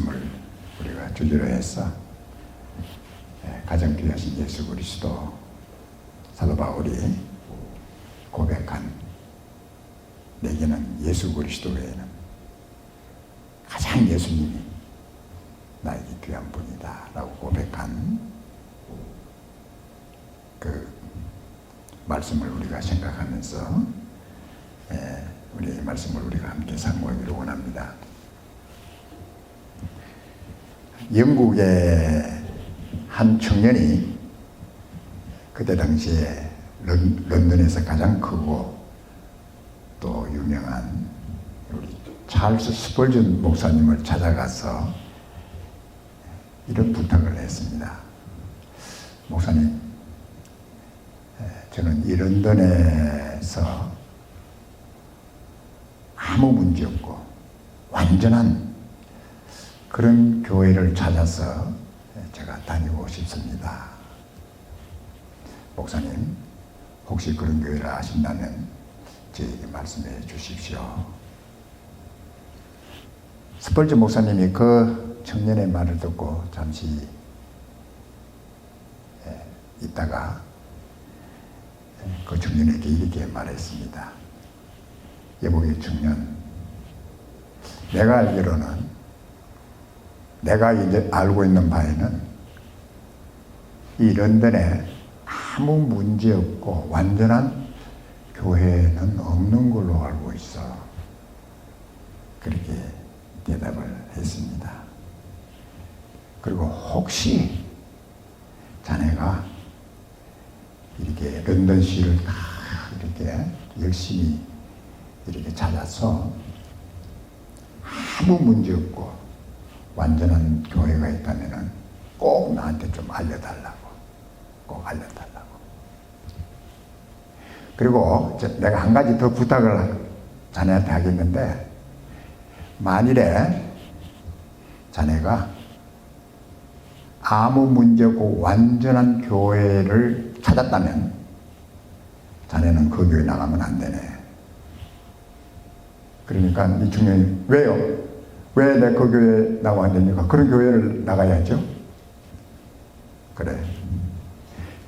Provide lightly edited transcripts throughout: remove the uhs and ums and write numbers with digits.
말씀을 우리가 주제로 해서 가장 귀하신 예수 그리스도, 사도 바울이 고백한 내게는 예수 그리스도 외에는 가장 예수님이 나에게 귀한 분이다 라고 고백한 그 말씀을 우리가 생각하면서 우리 말씀을 우리가 함께 상고하기를 원합니다. 영국의 한 청년이 그때 당시에 런던에서 가장 크고 또 유명한 우리 찰스 스펄전 목사님을 찾아가서 이런 부탁을 했습니다. 목사님, 저는 이 런던에서 아무 문제 없고 완전한 그런 교회를 찾아서 제가 다니고 싶습니다. 목사님, 혹시 그런 교회를 아신다면 저에게 말씀해 주십시오. 스펄전 목사님이 그 청년의 말을 듣고 잠시 있다가 그 청년에게 이렇게 말했습니다. 예복의 청년, 내가 알기로는, 내가 이제 알고 있는 바에는 이 런던에 아무 문제 없고 완전한 교회는 없는 걸로 알고 있어. 그렇게 대답을 했습니다. 그리고 혹시 자네가 이렇게 런던시를 다 이렇게 열심히 이렇게 찾아서 아무 문제 없고 완전한 교회가 있다면은 꼭 나한테 좀 알려달라고. 꼭 알려달라고. 그리고 내가 한 가지 더 부탁을 자네한테 하겠는데, 만일에 자네가 아무 문제 없고 완전한 교회를 찾았다면 자네는 그 교회 나가면 안 되네. 그러니까 이 청년이, 왜요? 왜 내 그 교회 나가면 안 됩니까? 그런 교회를 나가야죠. 그래.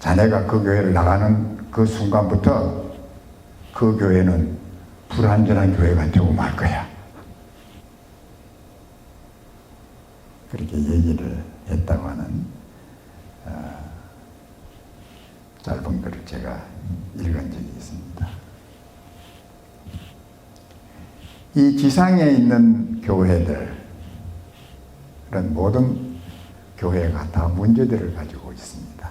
자네가 그 교회를 나가는 그 순간부터 그 교회는 불완전한 교회가 되고 말 거야. 그렇게 얘기를 했다고 하는 짧은 글을 제가 읽은 적이 있습니다. 이 지상에 있는 교회들은 모든 교회가 다 문제들을 가지고 있습니다.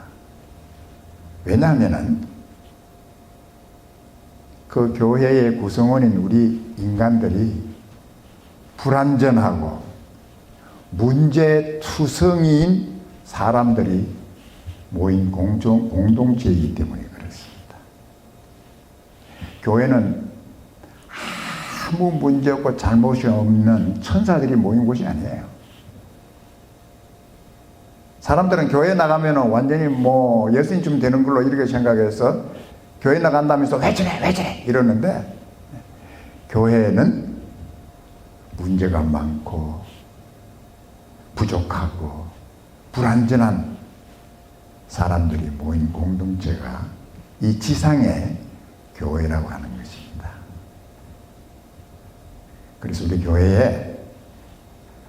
왜냐하면 그 교회의 구성원인 우리 인간들이 불완전하고 문제투성이인 사람들이 모인 공동체이기 때문에 그렇습니다. 교회는 아무 문제 없고 잘못이 없는 천사들이 모인 곳이 아니에요. 사람들은 교회 나가면 완전히 예수님쯤 되는 걸로 이렇게 생각해서 교회 나간다면서 왜 저래 이러는데, 교회는 문제가 많고 부족하고 불완전한 사람들이 모인 공동체가 이 지상의 교회라고 하는 것입니다. 그래서 우리 교회에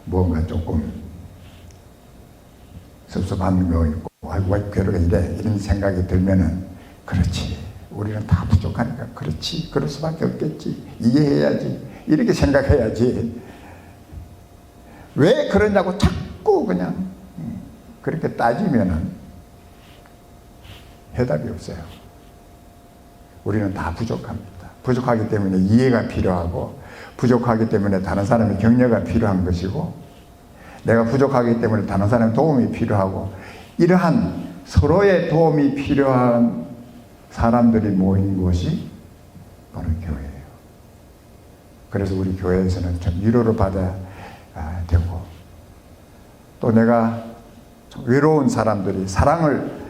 뭔가 조금 섭섭한 거 있고, 아이고 교회가 이래, 이런 생각이 들면은, 그렇지, 우리는 다 부족하니까 그렇지, 그럴 수밖에 없겠지, 이해해야지, 이렇게 생각해야지. 왜 그러냐고 자꾸 그냥 그렇게 따지면은 해답이 없어요. 우리는 다 부족합니다. 부족하기 때문에 이해가 필요하고, 부족하기 때문에 다른 사람의 격려가 필요한 것이고, 내가 부족하기 때문에 다른 사람의 도움이 필요하고, 이러한 서로의 도움이 필요한 사람들이 모인 곳이 바로 교회예요. 그래서 우리 교회에서는 좀 위로를 받아야 되고, 또 내가 외로운 사람들이 사랑을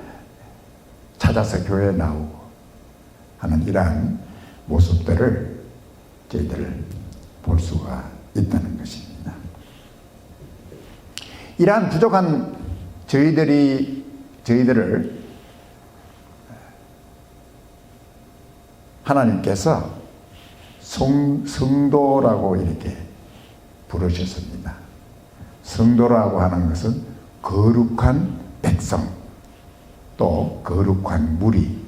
찾아서 교회에 나오고 하는 이러한 모습들을 저희들 볼 수가 있다는 것입니다. 이러한 부족한 저희들을 하나님께서 성도라고 이렇게 부르셨습니다. 성도라고 하는 것은 거룩한 백성, 또 거룩한 무리.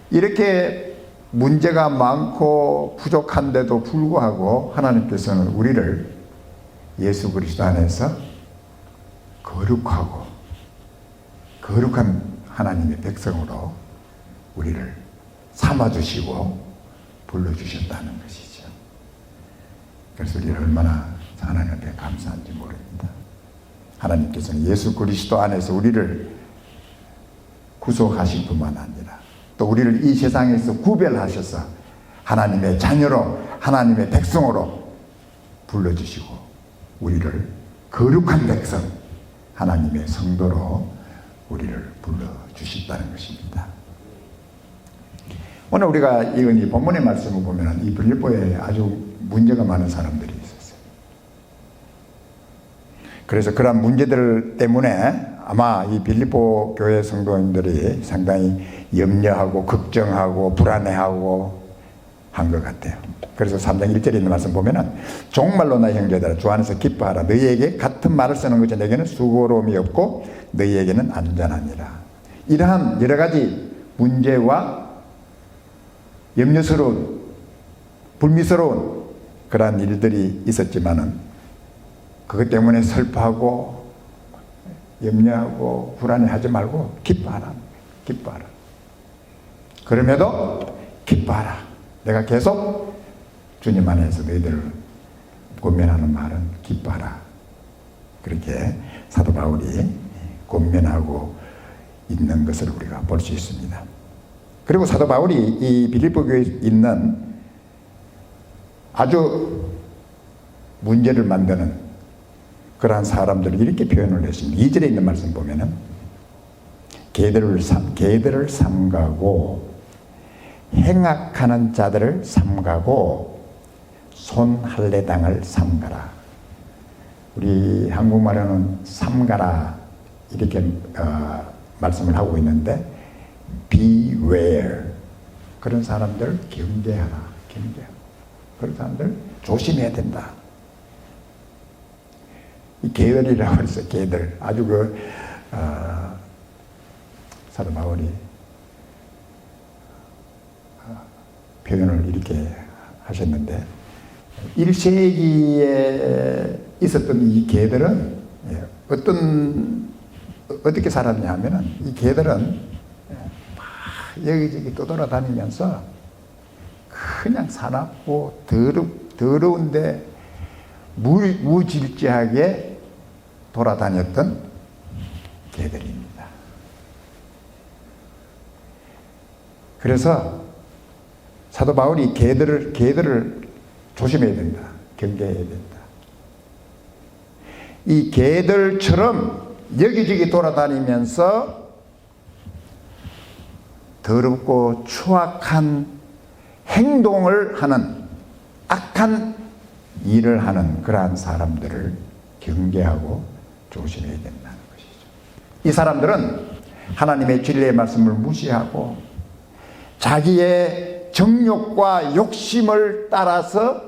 이렇게 문제가 많고 부족한데도 불구하고 하나님께서는 우리를 예수 그리스도 안에서 거룩하고 거룩한 하나님의 백성으로 우리를 삼아주시고 불러주셨다는 것이죠. 그래서 우리가 얼마나 하나님 앞에 감사한지 모릅니다. 하나님께서는 예수 그리스도 안에서 우리를 구속하실 뿐만 아니라 또 우리를 이 세상에서 구별하셔서 하나님의 자녀로, 하나님의 백성으로 불러주시고 우리를 거룩한 백성, 하나님의 성도로 우리를 불러주셨다는 것입니다. 오늘 우리가 읽은 이 본문의 말씀을 보면 이 빌립보에 아주 문제가 많은 사람들이 있었어요. 그래서 그런 문제들 때문에 아마 이 빌립보 교회 성도님들이 상당히 염려하고 걱정하고 불안해하고 한 것 같아요. 그래서 3장 1절에 있는 말씀 보면은 정말로 나 형제들아 주 안에서 기뻐하라. 너희에게 같은 말을 쓰는 것이 내게는 수고로움이 없고 너희에게는 안전하니라. 이러한 여러 가지 문제와 염려스러운 불미스러운 그러한 일들이 있었지만은 그것 때문에 슬퍼하고 염려하고 불안해하지 말고 기뻐하라. 기뻐하라. 그럼에도 기뻐하라. 내가 계속 주님 안에서 너희들을 권면하는 말은 기뻐하라. 그렇게 사도 바울이 권면하고 있는 것을 우리가 볼 수 있습니다. 그리고 사도 바울이 이 빌립보 교회에 있는 아주 문제를 만드는 그러한 사람들을 이렇게 표현을 했습니다. 2절에 있는 말씀 보면은 개들을 삼가고 행악하는 자들을 삼가고 손할례당을 삼가라. 우리 한국말로는 삼가라 이렇게 말씀을 하고 있는데 beware 그런 사람들 경계하라. 경계하라. 그런 사람들 조심해야 된다. 이 개들이라고 해서 개들 아주 사도 바울이 표현을 이렇게 하셨는데 1세기에 있었던 이 개들은 어떻게 살았냐 하면은 이 개들은 여기저기 떠돌아다니면서 그냥 사납고 더러운데 무질지하게 돌아다녔던 개들입니다. 그래서 사도 바울이 개들을 조심해야 된다. 경계해야 된다. 이 개들처럼 여기저기 돌아다니면서 더럽고 추악한 행동을 하는 악한 일을 하는 그러한 사람들을 경계하고 조심해야 된다는 것이죠. 이 사람들은 하나님의 진리의 말씀을 무시하고 자기의 정욕과 욕심을 따라서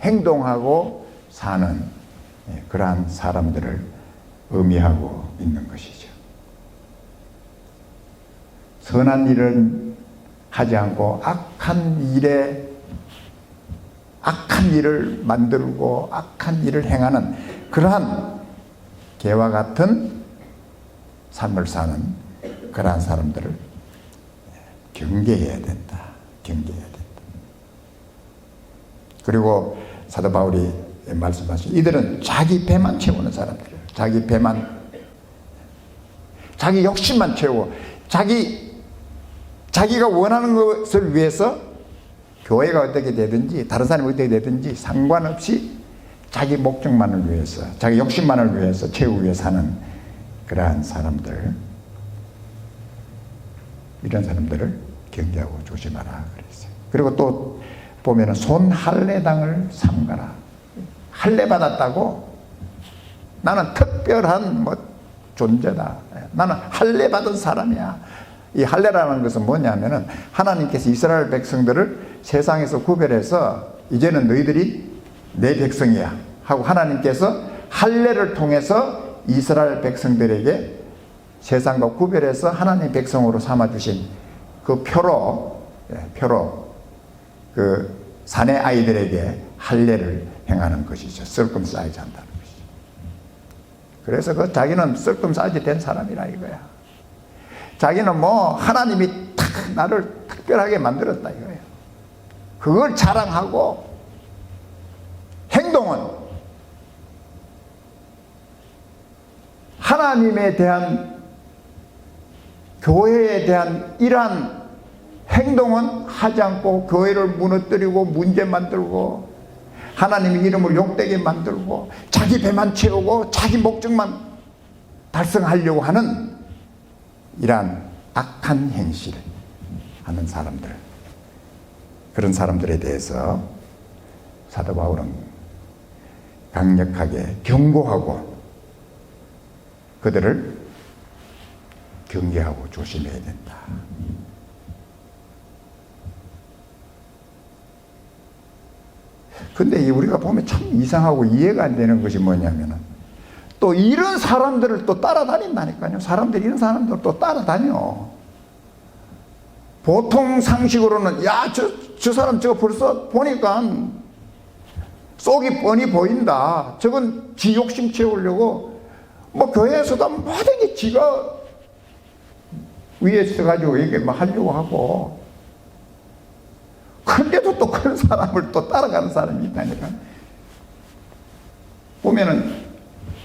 행동하고 사는 그러한 사람들을 의미하고 있는 것이죠. 선한 일은 하지 않고 악한 일을 만들고 악한 일을 행하는 그러한 개와 같은 삶을 사는 그러한 사람들을 경계해야 된다. 경계해야 된다. 그리고 사도 바울이 말씀하신 이들은 자기 배만 채우는 사람들이에요. 자기 배만, 자기 욕심만 채우고 자기가 원하는 것을 위해서 교회가 어떻게 되든지 다른 사람이 어떻게 되든지 상관없이 자기 목적만을 위해서 자기 욕심만을 위해서 채우기 위해서 사는 그러한 사람들, 이런 사람들을 경계하고 조심하라 그랬어요. 그리고 또 보면은 손할례당을 삼가라. 할례 받았다고 나는 특별한 존재다. 나는 할례 받은 사람이야. 이 할례라는 것은 뭐냐면은 하나님께서 이스라엘 백성들을 세상에서 구별해서 이제는 너희들이 내 백성이야 하고 하나님께서 할례를 통해서 이스라엘 백성들에게 세상과 구별해서 하나님의 백성으로 삼아주신 그 표로 그 사내 아이들에게 할례를 행하는 것이죠. circumcise 한다는 것이죠. 그래서 그 자기는 circumcise 된 사람이라 이거야. 자기는 하나님이 탁 나를 특별하게 만들었다 이거예요. 그걸 자랑하고 행동은 하나님에 대한 교회에 대한 이러한 행동은 하지 않고 교회를 무너뜨리고 문제 만들고 하나님의 이름을 욕되게 만들고 자기 배만 채우고 자기 목적만 달성하려고 하는 이러한 악한 행실을 하는 사람들, 그런 사람들에 대해서 사도 바울은 강력하게 경고하고 그들을 경계하고 조심해야 된다. 근데 우리가 보면 참 이상하고 이해가 안 되는 것이 뭐냐면은 또 이런 사람들을 또 따라다닌다니까요. 사람들이 이런 사람들을 또 따라다녀. 보통 상식으로는 야, 저 사람 저거 벌써 보니까 속이 뻔히 보인다. 저건 지 욕심 채우려고 교회에서도 뭐든지 지가 위에 서가지고 이게 하려고 하고, 그런데도 또 그런 사람을 또 따라가는 사람이 있다니까. 보면은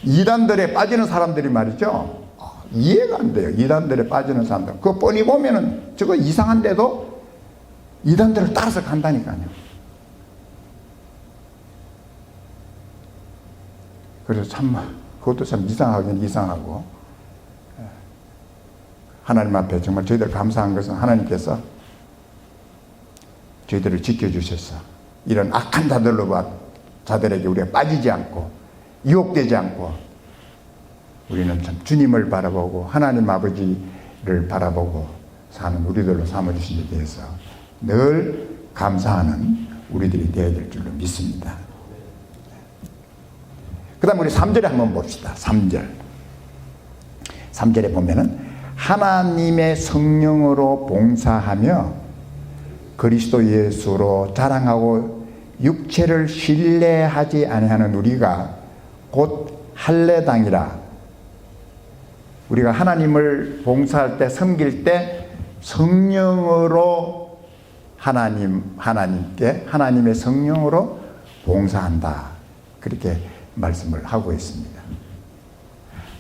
이단들에 빠지는 사람들이 말이죠, 이해가 안 돼요. 이단들에 빠지는 사람들 그거 뻔히 보면은 저거 이상한데도 이단들을 따라서 간다니까요. 그래서 참 그것도 참 이상하긴 이상하고, 하나님 앞에 정말 저희들 감사한 것은 하나님께서 저희들을 지켜주셔서 이런 악한 자들에게 우리가 빠지지 않고 유혹되지 않고 우리는 참 주님을 바라보고 하나님 아버지를 바라보고 사는 우리들로 삼아주신 데 대해서 늘 감사하는 우리들이 되어야 될 줄로 믿습니다. 그 다음 우리 3절에 한번 봅시다. 3절에 보면은 하나님의 성령으로 봉사하며 그리스도 예수로 자랑하고 육체를 신뢰하지 아니하는 우리가 곧 할례당이라. 우리가 하나님을 봉사할 때, 섬길 때 성령으로 하나님께 하나님의 성령으로 봉사한다, 그렇게 말씀을 하고 있습니다.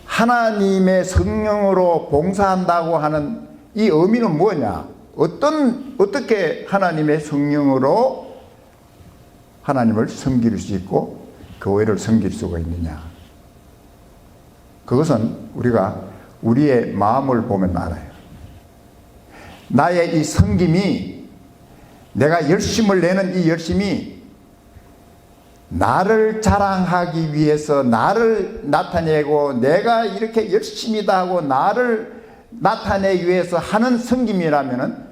하나님의 성령으로 봉사한다고 하는 이 의미는 뭐냐? 어떻게 하나님의 성령으로 하나님을 섬길 수 있고 교회를 섬길 수가 있느냐? 그것은 우리가 우리의 마음을 보면 알아요. 나의 이 섬김이, 내가 열심을 내는 이 열심이 나를 자랑하기 위해서, 나를 나타내고 내가 이렇게 열심히다 하고 나를 나타내기 위해서 하는 섬김이라면은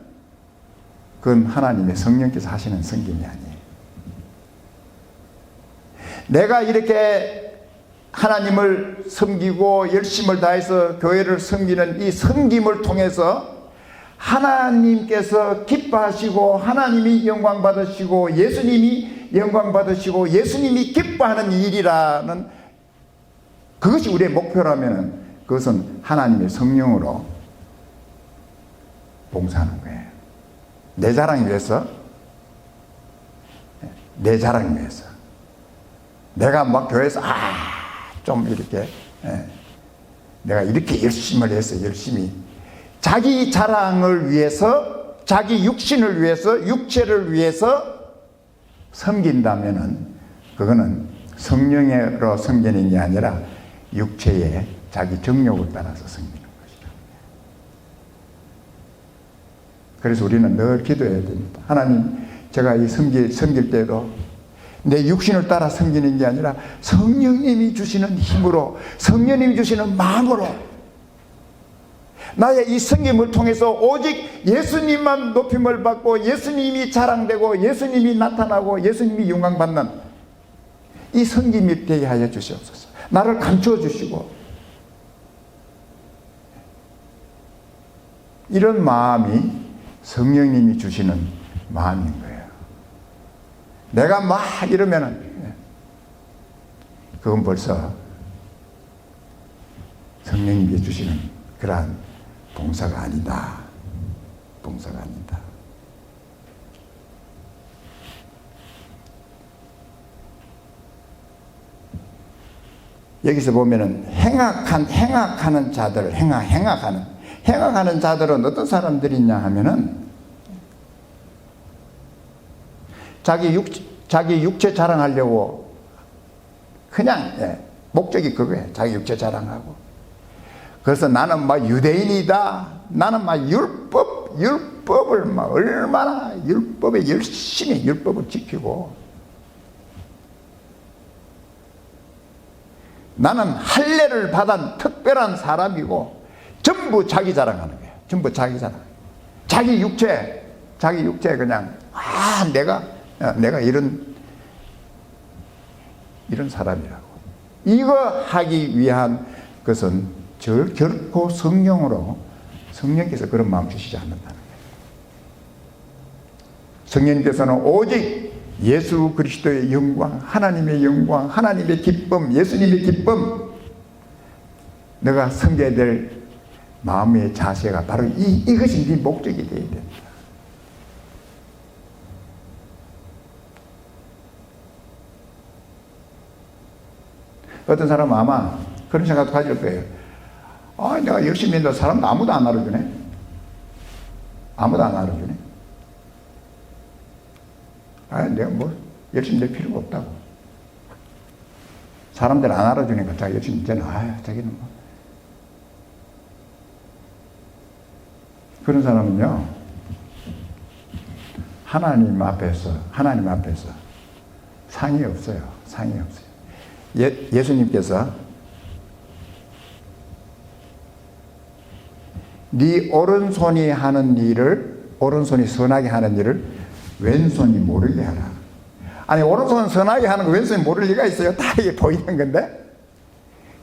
그건 하나님의 성령께서 하시는 섬김이 아니에요. 내가 이렇게 하나님을 섬기고 열심을 다해서 교회를 섬기는 이 섬김을 통해서 하나님께서 기뻐하시고 하나님이 영광 받으시고 예수님이 영광 받으시고 예수님이 기뻐하는 일이라는, 그것이 우리의 목표라면 그것은 하나님의 성령으로 봉사하는 거예요. 내 자랑 위해서, 내 자랑 위해서 내가 교회에서 좀 이렇게 내가 이렇게 열심을 해서 열심히 자기 자랑을 위해서, 자기 육신을 위해서, 육체를 위해서 섬긴다면은 그거는 성령으로 섬기는 게 아니라 육체의 자기 정욕을 따라서 섬기는 것이다. 그래서 우리는 늘 기도해야 됩니다. 하나님, 제가 이 섬길 때도 내 육신을 따라 섬기는 게 아니라 성령님이 주시는 힘으로, 성령님이 주시는 마음으로, 나의 이 섬김을 통해서 오직 예수님만 높임을 받고 예수님이 자랑되고 예수님이 나타나고 예수님이 영광받는 이 섬김이 되게 하여 주시옵소서. 나를 감추어 주시고, 이런 마음이 성령님이 주시는 마음인 거예요. 내가 막 이러면은 그건 벌써 성령님이 주시는 그러한 봉사가 아니다. 봉사가 아니다. 여기서 보면은 행악하는 자들, 행악하는 자들은 어떤 사람들이냐 하면은 자기 육체 자랑하려고 그냥 목적이 그거예요. 자기 육체 자랑하고. 그래서 나는 막 유대인이다. 나는 막 율법을 막 얼마나 율법에 열심히 율법을 지키고, 나는 할례를 받은 특별한 사람이고, 전부 자기 자랑하는 거예요. 전부 자기 자랑. 자기 육체 그냥 내가 이런 사람이라고. 이거 하기 위한 것은 결코 성령께서 그런 마음 주시지 않는다는 거예요. 성령님께서는 오직 예수 그리스도의 영광, 하나님의 영광, 하나님의 기쁨, 예수님의 기쁨, 내가 섬겨야 될 마음의 자세가 바로 이것이 네 목적이 되어야 된다. 어떤 사람은 아마 그런 생각도 가질 거예요. 내가 열심히 했는데 사람도 아무도 안 알아주네. 아무도 안 알아주네. 내가 뭐 열심히 될 필요가 없다고. 사람들 안 알아주니까 자기 열심히 되는, 자기는 뭐. 그런 사람은요, 하나님 앞에서 상이 없어요. 상이 없어요. 예수님께서 네 오른손이 선하게 하는 일을 왼손이 모르게 하라. 아니, 오른손은 선하게 하는 거 왼손이 모를 리가 있어요? 다 이게 보이는 건데.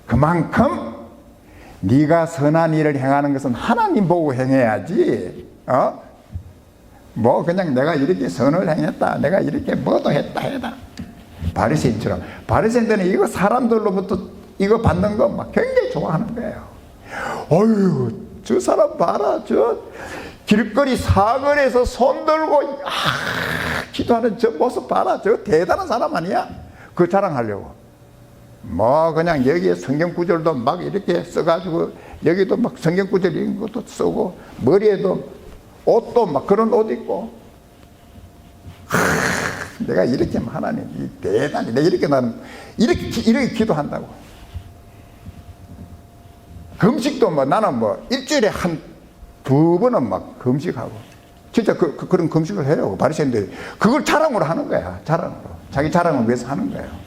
그만큼 네가 선한 일을 행하는 것은 하나님 보고 행해야지. 뭐 그냥 내가 이렇게 선을 행했다, 내가 이렇게 뭐도 했다. 바리새인처럼. 바리새인들은 이거 사람들로부터 이거 받는 거 막 굉장히 좋아하는 거예요. 어휴, 저 사람 봐라. 저 길거리 사거리에서 손 들고 기도하는 저 모습 봐라. 저 대단한 사람 아니야? 그 자랑하려고. 뭐 그냥 여기에 성경 구절도 막 이렇게 써가지고, 여기도 막 성경 구절 이런 것도 쓰고, 머리에도 옷도 막 그런 옷 입고, 내가 이렇게 하나님 대단히, 내가 이렇게 나는 이렇게 기도한다고. 금식도 뭐 나는 뭐 일주일에 한 2번은 막 금식하고, 진짜 그런 금식을 해요. 바리새인들이 그걸 자랑으로 하는 거야. 자랑으로. 자기 자랑을 위해서 하는 거예요.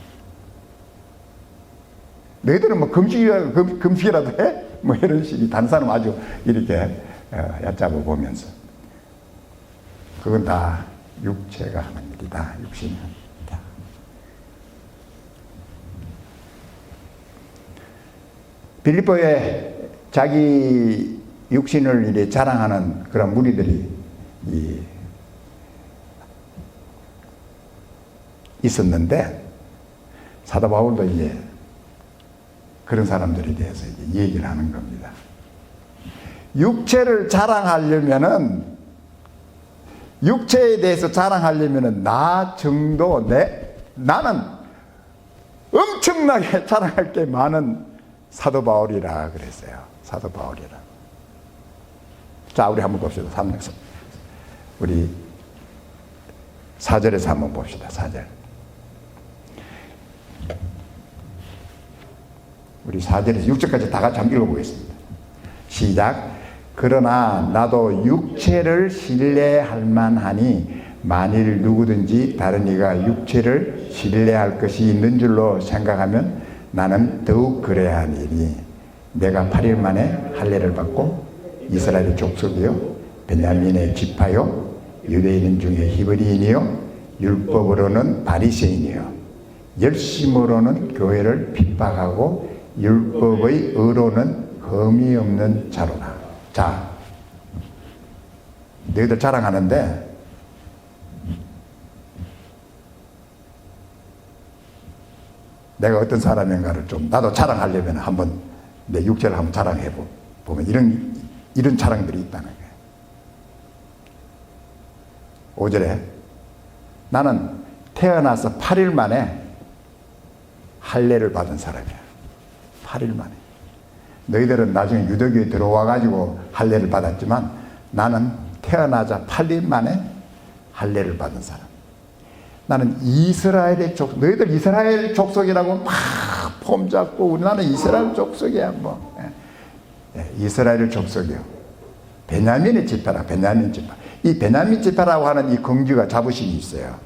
너희들은 뭐 금식이라도 해? 뭐 이런 식이. 다른 사람 아주 이렇게 얕잡아 보면서. 그건 다 육체가 하는 일이다. 육신이 하는 일이다. 빌립보에 자기 육신을 이렇게 자랑하는 그런 무리들이 있었는데, 사도 바울도 이제 그런 사람들에 대해서 이제 얘기를 하는 겁니다. 육체를 자랑하려면은, 육체에 대해서 자랑하려면은 나 정도, 나는 엄청나게 자랑할 게 많은 사도 바울이라 그랬어요. 사도 바울이라. 자, 우리 한번 봅시다. 우리 4절에서 한번 봅시다. 4절. 우리 4절에서 6절까지 다 같이 한번 읽어보겠습니다. 시작. 그러나 나도 육체를 신뢰할 만하니 만일 누구든지 다른 이가 육체를 신뢰할 것이 있는 줄로 생각하면 나는 더욱 그래야 하니니 내가 8일 만에 할례를 받고 이스라엘 족속이요 베냐민의 지파요 유대인 중에 히브리인이요 율법으로는 바리새인이요 열심으로는 교회를 핍박하고 율법의 의로는 흠이 없는 자로다. 자, 너희들 자랑하는데 내가 어떤 사람인가를 좀 나도 자랑하려면 한번 내 육체를 한번 자랑해 보면 이런 자랑들이 있다는 거예요. 5절에 나는 태어나서 8일 만에 할례를 받은 사람이야. 8일 만에. 너희들은 나중에 유대교에 들어와 가지고 할례를 받았지만 나는 태어나자 8일 만에 할례를 받은 사람. 나는 이스라엘의 족속, 너희들 이스라엘 족속이라고 막 폼 잡고 나는 이스라엘 족속이야 뭐. 이스라엘 족속이요. 베냐민의 지파라. 베냐민 지파. 이 베냐민 지파라고 하는 이 긍지가 자부심이 있어요.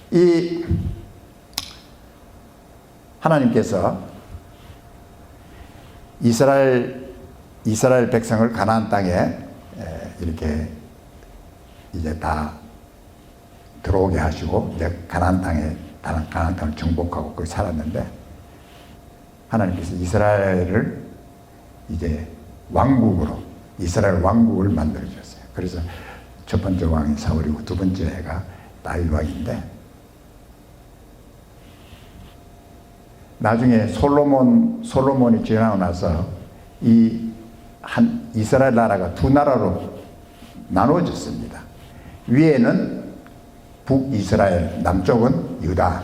이 하나님께서 이스라엘 백성을 가나안 땅에 이렇게 이제 다 들어오게 하시고 이제 가나안 땅을 정복하고 거기 살았는데 하나님께서 이스라엘을 이제 왕국으로 이스라엘 왕국을 만들어 주셨어요. 그래서 첫 번째 왕이 사울이고 두 번째가 다윗 왕인데 나중에 솔로몬이 지나고 나서 이스라엘 나라가 두 나라로 나누어졌습니다. 위에는 북이스라엘, 남쪽은 유다.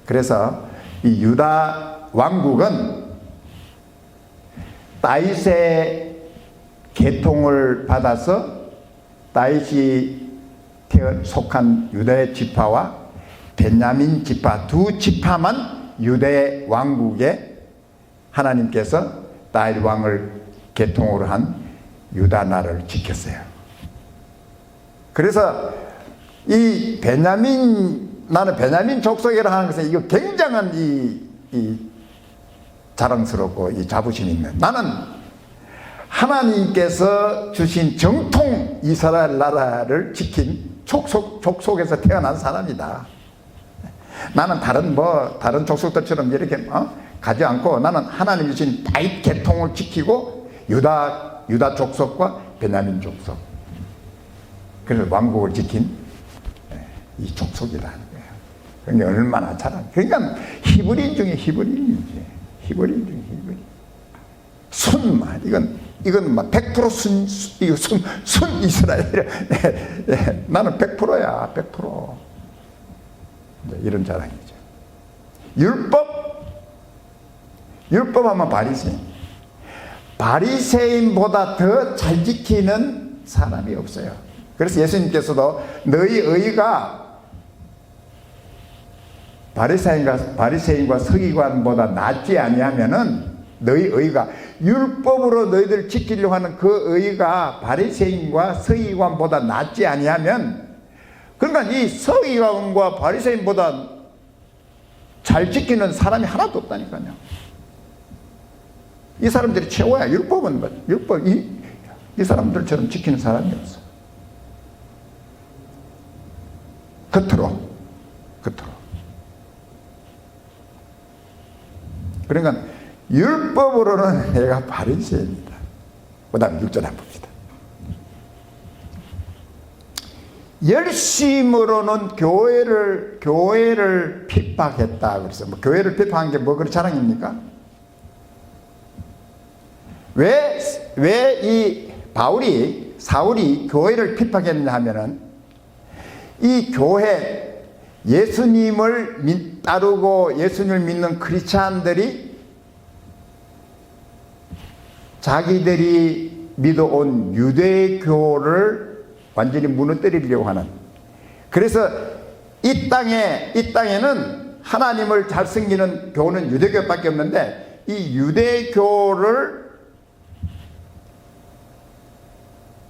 그래서 이 유다 왕국은 다윗의 계통을 받아서 다윗이 속한 유다의 지파와 베냐민 지파 두 지파만 유대 왕국에 하나님께서 다윗 왕을 계통으로 한 유다 나라를 지켰어요. 그래서 나는 베냐민 족속이라 하는 것은 이거 굉장한 자랑스럽고 이 자부심이 있는 나는 하나님께서 주신 정통 이스라엘 나라를 지킨 족속에서 태어난 사람이다. 나는 다른 족속들처럼 이렇게 가지 않고 나는 하나님이 주신 다윗 계통을 지키고 유다 족속과 베냐민 족속 그래서 왕국을 지킨 이 족속이라는 거예요. 그러니까 얼마나 그러니까 히브리인 중에 히브리인이지. 히브리인 중에 히브리인. 순만 이건 막 100% 순 이스라엘. 나는 100%야 100%. 이런 자랑이죠. 율법하면 바리새인보다 더 잘 지키는 사람이 없어요. 그래서 예수님께서도 너희 의가 바리새인과 서기관보다 낫지 아니하면은 너희 의가 율법으로 너희들 지키려고 하는 그 의가 바리새인과 서기관보다 낫지 아니하면 그러니까 이 서기관과 바리새인보다 잘 지키는 사람이 하나도 없다니까요. 이 사람들이 최고야. 이 사람들처럼 지키는 사람이 없어. 겉으로. 그러니까 율법으로는 내가 바리새인이다. 그 다음에 6절 한번 봅시다. 열심으로는 교회를 핍박했다. 그래서 교회를 핍박한 게 뭐 그런 자랑입니까? 왜 이 사울이 교회를 핍박했느냐 하면은 이 교회 예수님을 따르고 예수님을 믿는 크리스찬들이 자기들이 믿어온 유대교를 완전히 무너뜨리려고 하는. 그래서 이 땅에는 하나님을 잘 섬기는 교는 유대교밖에 없는데 이 유대교를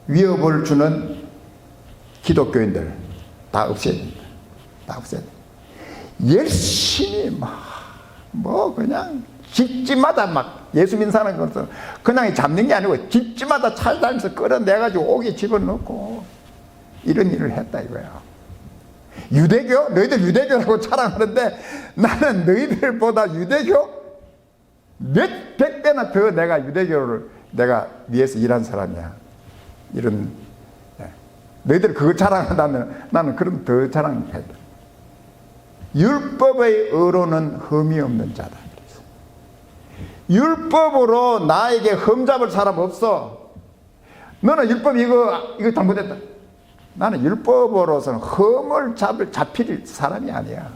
위협을 주는 기독교인들 다 없애야 된다. 다 없애야 된다. 열심히 그냥 집집마다 막 예수 믿는 사람 것을 그냥 잡는 게 아니고 집집마다 찾아다니면서 끌어내가지고 옥에 집어넣고 이런 일을 했다 이거야. 유대교? 너희들 유대교라고 자랑하는데 나는 너희들보다 유대교 몇 백 배나 더 내가 유대교를 내가 위해서 일한 사람이야. 이런 너희들 그거 자랑한다면 나는 그럼 더 자랑했다. 율법의 의로는 흠이 없는 자다. 율법으로 나에게 흠잡을 사람 없어. 너는 율법 이거 잘못했다. 나는 율법으로서는 흠을 잡힐 사람이 아니야.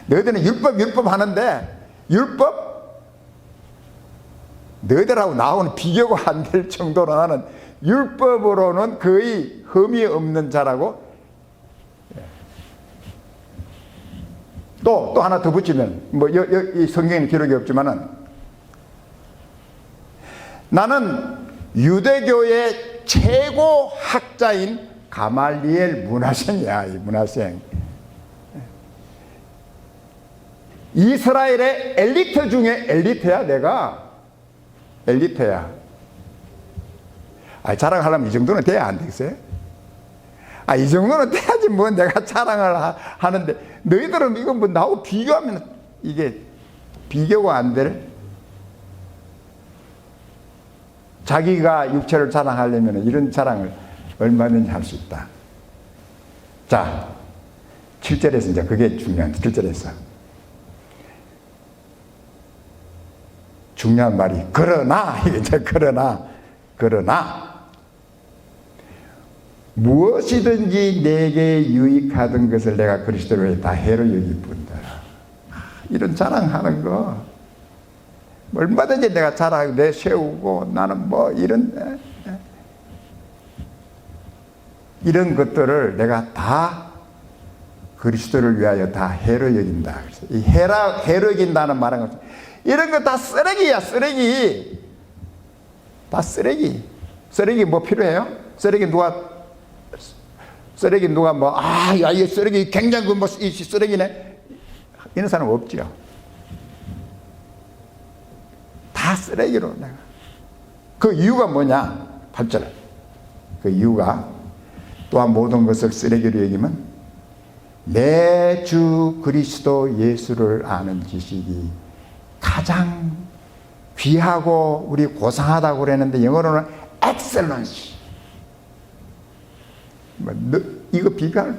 너희들은 율법 하는데 율법 너희들하고 나오는 비교가 안 될 정도로 나는 율법으로는 거의 흠이 없는 자라고. 또 하나 더 붙이면 이 성경에 기록이 없지만은 나는 유대교의 최고 학자인 가말리엘 문화생이야. 이 문화생 이스라엘의 엘리트 중에 엘리트야. 내가 엘리트야. 자랑하려면 이 정도는 돼야 안 되겠어요? 이 정도는 돼야지 내가 자랑을 하는데 너희들은 이거 나하고 비교하면 이게 비교가 안 될. 자기가 육체를 자랑하려면 이런 자랑을 얼마든지 할 수 있다. 자, 7절에서 이제 그게 중요한 7절에서 중요한 말이 그러나 이제 그러나 무엇이든지 내게 유익하던 것을 내가 그리스도로 위해 다 해로 여길 뿐이다. 이런 자랑하는 거 얼마든지 내가 자랑하고 내세우고 나는 이런 것들을 내가 다 그리스도를 위하여 다 해로 여긴다. 이 해로 여긴다는 말은 없어. 이런 거 다 쓰레기야. 쓰레기. 다 쓰레기. 쓰레기 필요해요? 쓰레기 누가 이 쓰레기 굉장히 이 쓰레기네. 이런 사람 없지요. 다 쓰레기로 내가. 그 이유가 뭐냐? 8절. 그 이유가 또한 모든 것을 쓰레기로 여기면 내 주 그리스도 예수를 아는 지식이 가장 귀하고 우리 고상하다고 그랬는데 영어로는 엑셀런시. 이거 비교할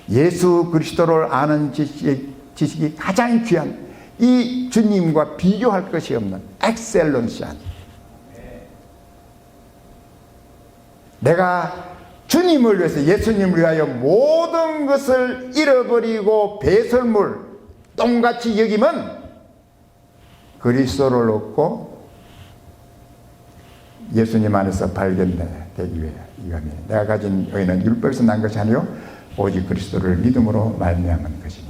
예수 그리스도를 아는 지식이 가장 귀한 이 주님과 비교할 것이 없는 엑셀런시한. 내가 주님을 위해서 예수님을 위하여 모든 것을 잃어버리고 배설물 똥같이 여기면 그리스도를 얻고 예수님 안에서 발견되기 위해 이거니 내가 가진 의는 율법에서 난 것이 아니요 오직 그리스도를 믿음으로 말미암은 것이니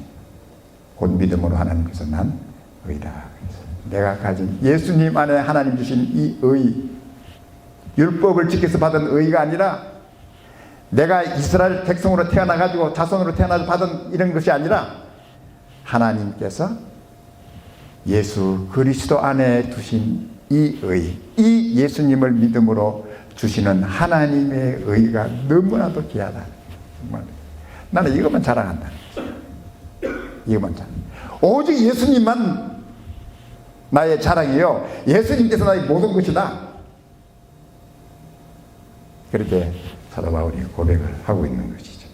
곧 믿음으로 하나님께서 난 의다. 내가 가진 예수님 안에 하나님 주신 이 의, 율법을 지켜서 받은 의가 아니라 내가 이스라엘 백성으로 태어나가지고 자손으로 태어나서 받은 이런 것이 아니라 하나님께서 예수 그리스도 안에 두신 이 의, 이 예수님을 믿음으로 주시는 하나님의 의가 너무나도 귀하다. 나는 이것만 자랑한다. 이것만 자랑. 오직 예수님만 나의 자랑이요. 예수님께서 나의 모든 것이다. 그렇게 사도 바울이 고백을 하고 있는 것이죠.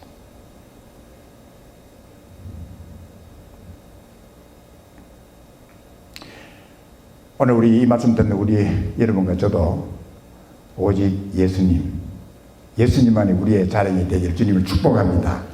오늘 우리 이 말씀 듣는 우리 여러분과 저도 오직 예수님만이 우리의 자랑이 되기를 주님을 축복합니다.